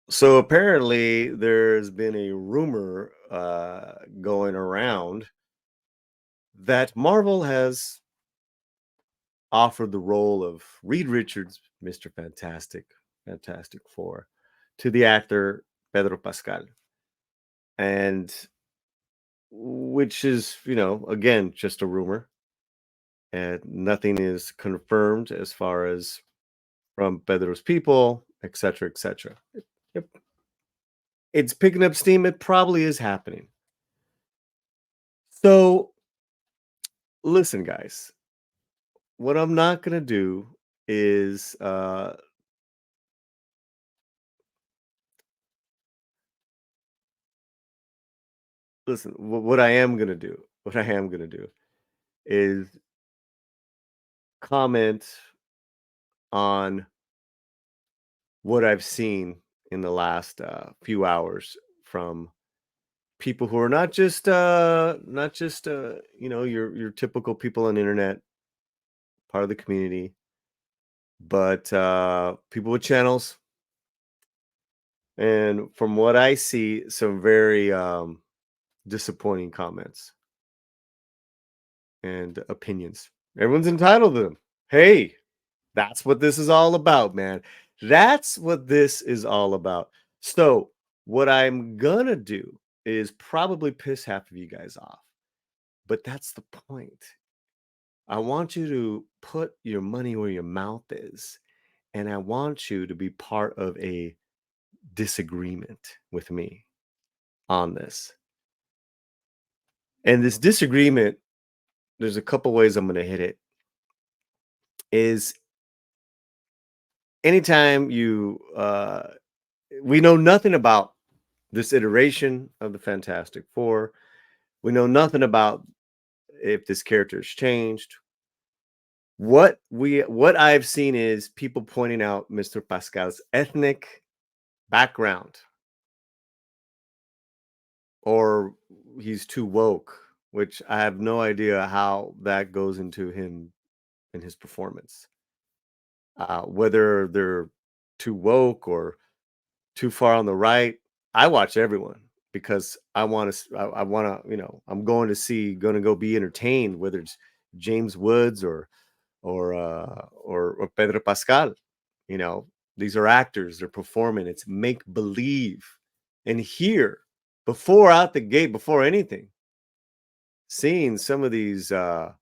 So apparently, there's been a rumor going around that Marvel has offered the role of Reed Richards, Mr. Fantastic Four, to the actor Pedro Pascal, and which is, again, just a rumor, and nothing is confirmed as far as from Pedro's people, etc., etc. Yep. It's picking up steam. It probably is happening. So, listen, guys, what I'm not gonna do is listen. What I am gonna do, is comment on what I've seen in the last few hours from people who are not just your typical people on the internet, part of the community, but people with channels. And from what I see, some very disappointing comments and opinions. Everyone's entitled to them. Hey, that's what this is all about, man. That's what this is all about. So, what I'm gonna do is probably piss half of you guys off, but that's the point. I want you to put your money where your mouth is, and I want you to be part of a disagreement with me on this. And this disagreement, there's a couple ways I'm gonna hit it. Is anytime we know nothing about this iteration of the Fantastic Four. We know nothing about if this character has changed. What I've seen is people pointing out Mr. Pascal's ethnic background, or he's too woke, which I have no idea how that goes into him and his performance. Whether they're too woke or too far on the right. I watch everyone because I want to, I'm going to go be entertained, whether it's James Woods or Pedro Pascal. You know, these are actors, they're performing, it's make believe. And here, before out the gate, before anything, seeing some of these kind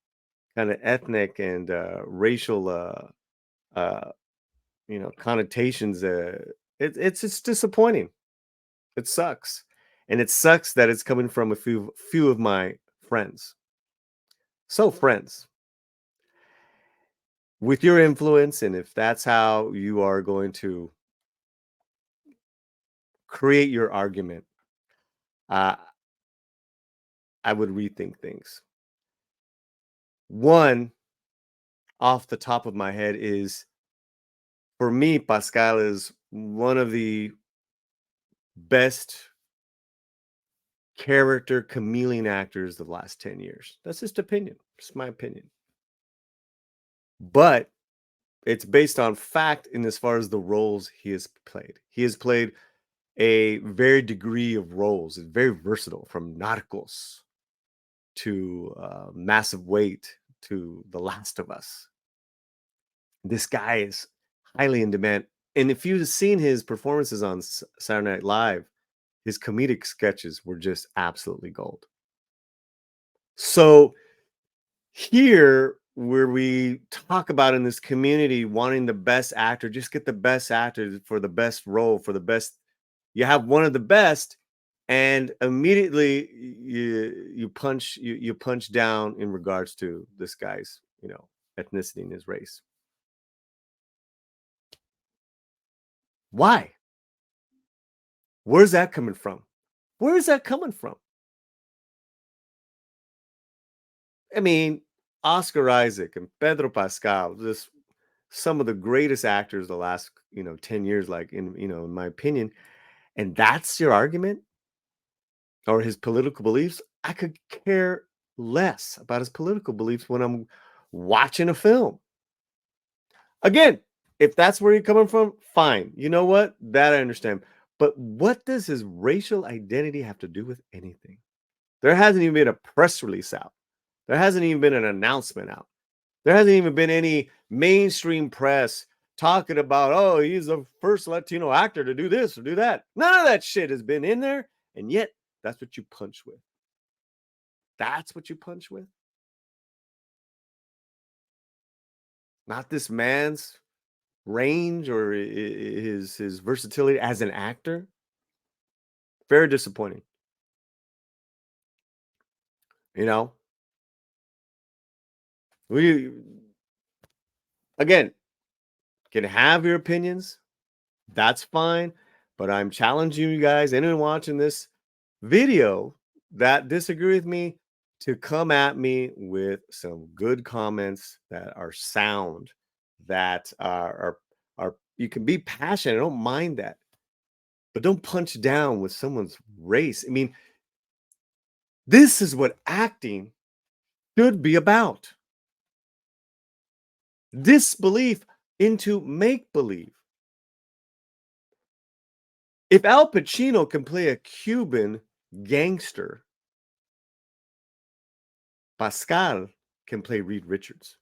of ethnic and racial uh connotations, it's just disappointing. It sucks. And it sucks that it's coming from a few of my friends. So friends, with your influence, and if that's how you are going to create your argument, uh, I would rethink things. One, off the top of my head, is for me, Pascal is one of the best character chameleon actors of the last 10 years. That's just opinion. It's my opinion. But it's based on fact in as far as the roles he has played. He has played a very degree of roles. It's very versatile, from Narcos to Massive Weight to The Last of Us. This guy is highly in demand. And if you've seen his performances on Saturday Night Live, his comedic sketches were just absolutely gold. So here, where we talk about in this community wanting the best actor, just get the best actor for the best role, for the best. You have one of the best, and immediately you punch down in regards to this guy's ethnicity and his race. Why? Where's that coming from? Where is that coming from? I mean, Oscar Isaac and Pedro Pascal, just some of the greatest actors the last 10 years, like in my opinion. And that's your argument, or his political beliefs? I could care less about his political beliefs when I'm watching a film. Again, if that's where you're coming from, fine. You know what? That I understand. But what does his racial identity have to do with anything? There hasn't even been a press release out. There hasn't even been an announcement out. There hasn't even been any mainstream press talking about, oh, he's the first Latino actor to do this or do that. None of that shit has been in there. And yet, that's what you punch with. That's what you punch with. Not this man's range or his versatility as an actor. Very disappointing. You know, we again can have your opinions. That's fine. But I'm challenging you guys, anyone watching this video that disagree with me, to come at me with some good comments that are sound, that are you can be passionate. I don't mind that, but don't punch down with someone's race. I mean, this is what acting should be about. Disbelief into make believe. If Al Pacino can play a Cuban gangster, Pascal can play Reed Richards.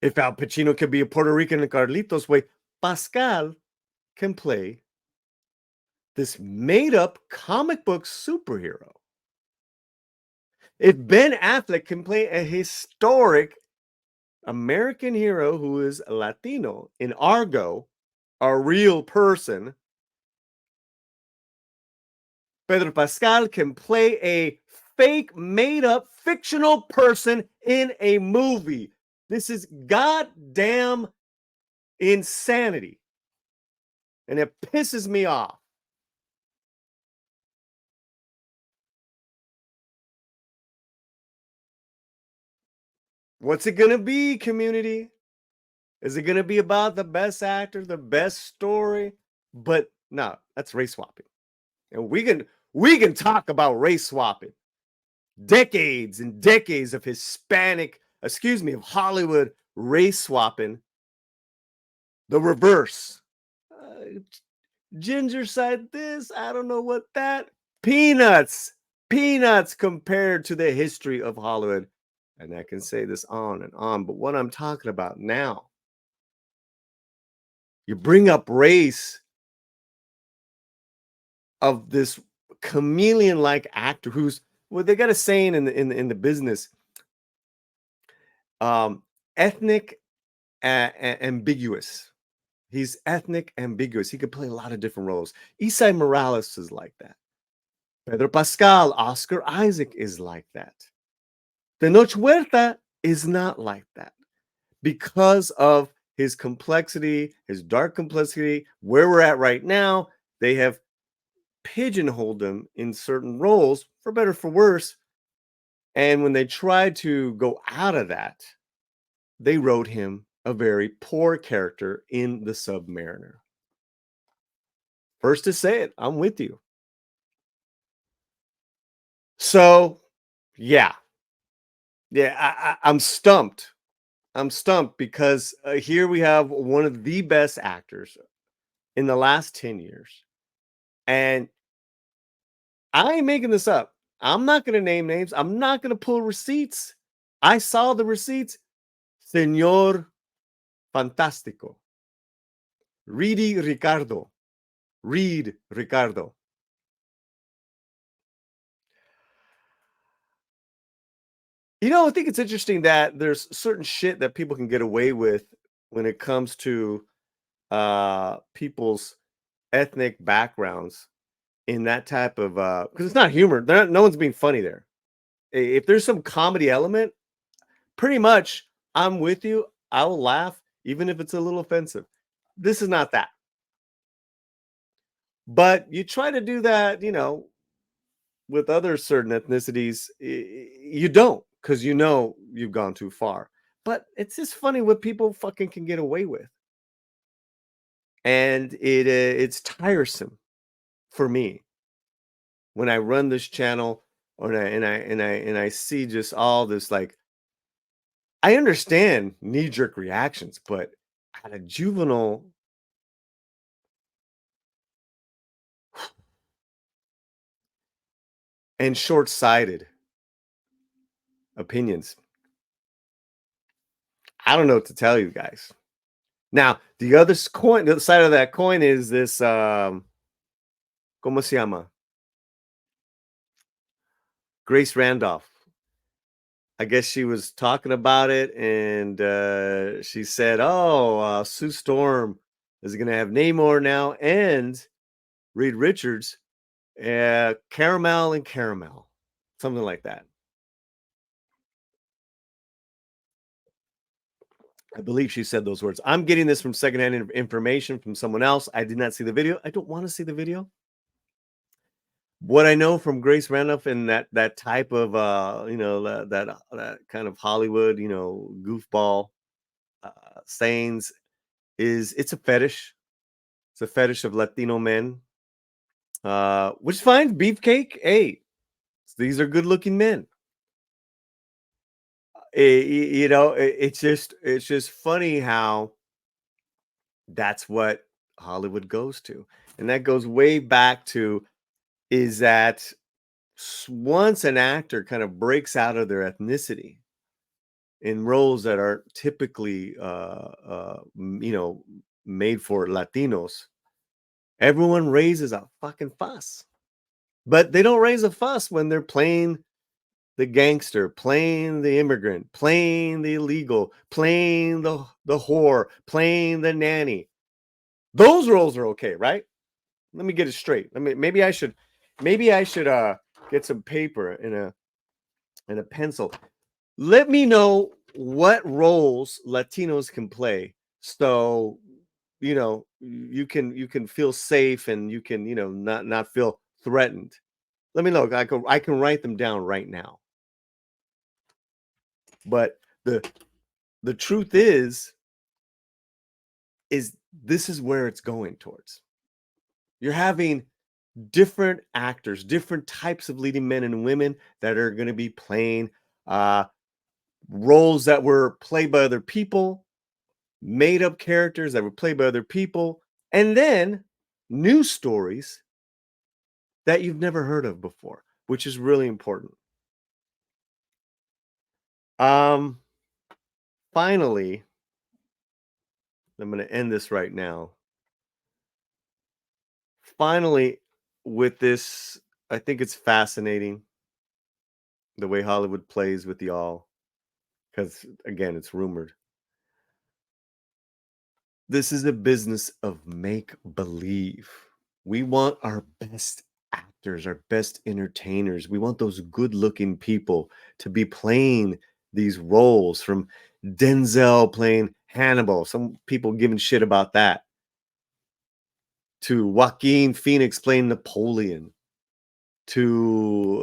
If Al Pacino can be a Puerto Rican in Carlitos way, Pascal can play this made up comic book superhero. If Ben Affleck can play a historic American hero who is Latino in Argo, a real person, Pedro Pascal can play a fake, made up, fictional person in a movie. This is goddamn insanity. And it pisses me off. What's it going to be, community? Is it going to be about the best actor, the best story? But no, that's race swapping. And we can talk about race swapping. Decades and decades of of Hollywood race swapping. The reverse. Ginger side this, I don't know what that. Peanuts. Peanuts compared to the history of Hollywood. And I can say this on and on, but what I'm talking about now, you bring up race of this chameleon-like actor who's well, they got a saying in the business, um, ethnic ambiguous. He's ethnic ambiguous. He could play a lot of different roles. Isai Morales is like that. Pedro Pascal, Oscar Isaac is like that. Tenoch Huerta is not like that because of his complexity, his dark complexity, where we're at right now. They have pigeonholed him in certain roles, for better for worse. And when they tried to go out of that, they wrote him a very poor character in The Submariner. First to say it, I'm with you. So, yeah, yeah, I'm stumped. I'm stumped because here we have one of the best actors in the last 10 years. And I ain't making this up. I'm not going to name names. I'm not going to pull receipts. I saw the receipts. Señor Fantástico. Reedy Ricardo. Reed Ricardo. I think it's interesting that there's certain shit that people can get away with when it comes to people's ethnic backgrounds in that type of because it's not humor. No one's being funny there. If there's some comedy element, pretty much I'm with you. I will laugh, even if it's a little offensive. This is not that. But you try to do that, with other certain ethnicities, you don't, because you've gone too far. But it's just funny what people fucking can get away with, and it's tiresome for me when I run this channel, and I see just all this like. I understand knee jerk reactions, but at a juvenile and short-sighted opinions. I don't know what to tell you guys. Now, the other side of that coin is this, ¿cómo se llama? Grace Randolph. I guess she was talking about it, and she said, "Oh, Sue Storm is going to have Namor now, and Reed Richards, caramel and caramel, something like that." I believe she said those words. I'm getting this from secondhand information from someone else. I did not see the video. I don't want to see the video. What I know from Grace Randolph and that type of that kind of Hollywood goofball sayings is it's a fetish. It's a fetish of Latino men, which is fine. Beefcake, hey, these are good looking men. It's just funny how that's what Hollywood goes to, and that goes way back to is that once an actor kind of breaks out of their ethnicity in roles that are typically made for Latinos, everyone raises a fucking fuss. But they don't raise a fuss when they're playing the gangster, playing the immigrant, playing the illegal, playing the whore, playing the nanny. Those roles are okay, right? Let me get it straight. Maybe I should get some paper and a pencil. Let me know what roles Latinos can play, so you can feel safe, and you can not feel threatened. Let me know. I can write them down right now. But the truth is this is where it's going towards. You're having different actors, different types of leading men and women that are going to be playing uh, roles that were played by other people, made up characters that were played by other people, and then new stories that you've never heard of before, which is really important. Um, Finally, I'm going to end this right now. Finally, with this, I think it's fascinating the way Hollywood plays with y'all, because again, it's rumored. This is a business of make believe. We want our best actors, our best entertainers. We want those good looking people to be playing these roles, from Denzel playing Hannibal. Some people giving shit about that, to Joaquin Phoenix playing Napoleon, to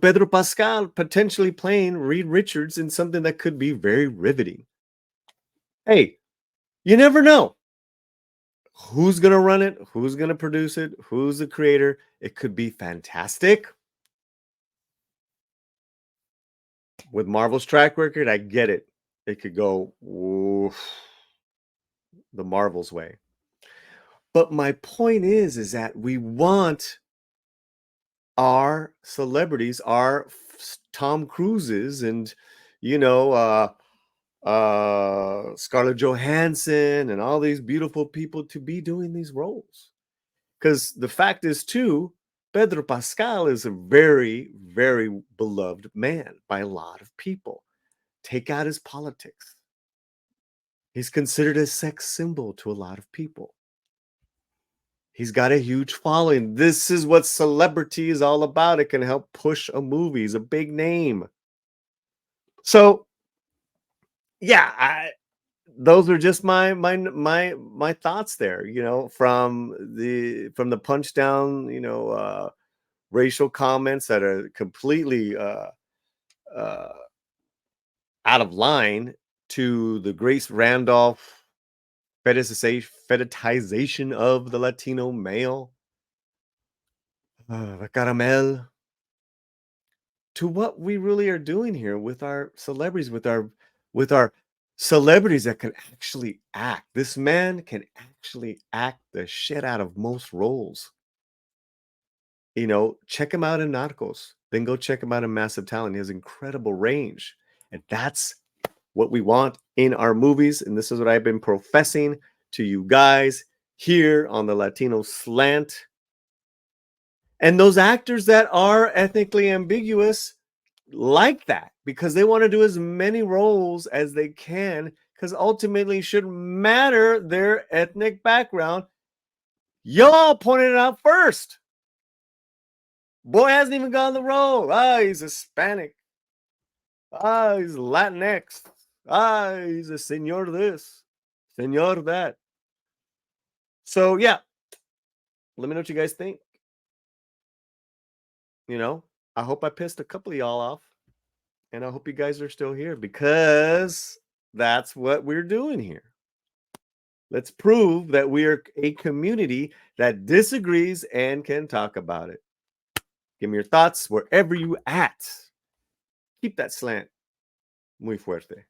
Pedro Pascal potentially playing Reed Richards in something that could be very riveting. Hey, you never know who's going to run it, who's going to produce it, who's the creator. It could be fantastic. With Marvel's track record, I get it. It could go the Marvel's way. But my point is that we want our celebrities, our Tom Cruises, and Scarlett Johansson, and all these beautiful people to be doing these roles. Because the fact is, too, Pedro Pascal is a very, very beloved man by a lot of people. Take out his politics. He's considered a sex symbol to a lot of people. He's got a huge following. This is what celebrity is all about. It can help push a movie. He's a big name. So, yeah, those are just my thoughts there. From the punch down, racial comments that are completely uh, out of line, to the Grace Randolph fetishization of the Latino male, the caramel, to what we really are doing here with our celebrities, with our celebrities that can actually act. This man can actually act the shit out of most roles. Check him out in Narcos. Then go check him out in Massive Talent. He has incredible range. And that's what we want in our movies. And this is what I've been professing to you guys here on the Latino Slant. And those actors that are ethnically ambiguous like that because they want to do as many roles as they can because ultimately it shouldn't matter their ethnic background. Y'all pointed it out first. Boy hasn't even gotten the role. He's Hispanic. He's Latinx. He's a senor this, senor that. So yeah, let me know what you guys think. I hope I pissed a couple of y'all off. And I hope you guys are still here because that's what we're doing here. Let's prove that we are a community that disagrees and can talk about it. Give me your thoughts wherever you at. Keep that slant muy fuerte.